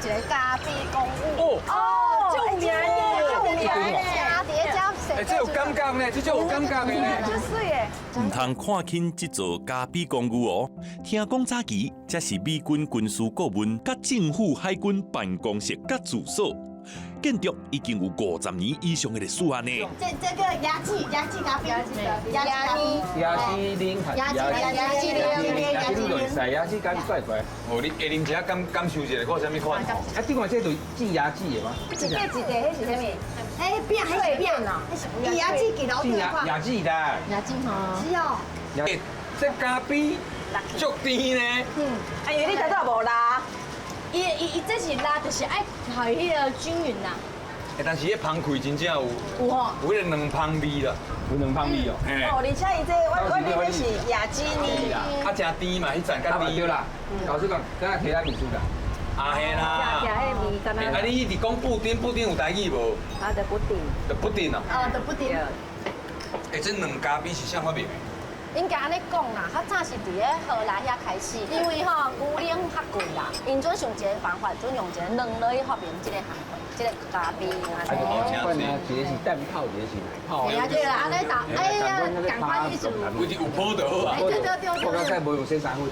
个咖啡公务。就名耶，加叠加谁？这有感觉呢，这就有感觉的呢。就是耶。唔通看轻这座加比公寓哦。听讲早期这是美军军事顾问甲政府海军办公室甲住所，建筑已经有50年以上的历史啊呢。这个牙记咖啡，牙椰子零，牙记就会使椰子咖啡怪怪。哦，你下啉一下感受一下，看什么款？啊，另外这就进椰子的吗？一个，迄是啥物？哎，变还是变啊？牙记给老进对话。椰子的。牙记哈。是哦。这咖啡足甜呢。哎，因为你食到无辣。伊这是拉，就是爱好迄个均匀呐。但是迄芳开真正有吼，有迄个两芳味啦，有两芳味哦。哦，而且伊这我这是亚基呢。啊，真甜嘛，迄阵较甜。对啦，老师讲，刚才提咱秘书长。啊嘿啦。食迄味干啊，你一直讲布丁有台语无？啊，就不定。就布丁哦。就不定。哎，这两咖啡是啥法面？应该安尼讲啦，较早是伫咧荷兰遐开始，因为吼牛奶较贵啦，因准想一个办法，准用一个卵落去发明这个行业，这个咖啡啊。哦，一个是蛋泡，一个是奶泡。对啊，对啦，安尼打，哎呀，赶快去做。有泡就好啊。对。泡到菜无用生3分。